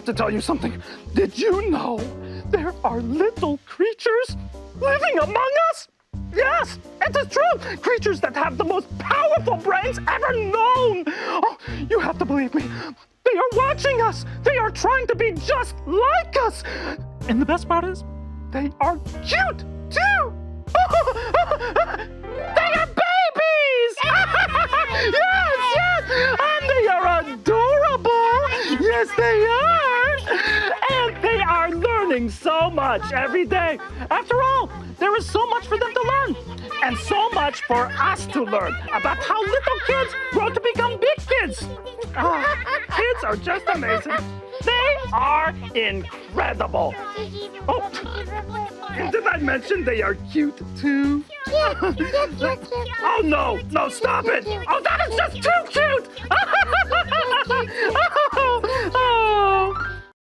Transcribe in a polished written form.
have to tell you something. Did you know there are little creatures living among us? Yes, it is true. Creatures that have the most powerful brains ever known. Oh, you have to believe me. They are watching us. They are trying to be just like us. And the best part is, they are cute too. They are babies. Yes, and they are adorable. Yes, they are. And they are learning so much every day. After all, there is so much for them to learn, and so much for us to learn about how little kids grow to become big kids. Kids are just amazing. They are incredible. Oh, and did I mention they are cute too? Oh, no, stop it. Oh, that is just too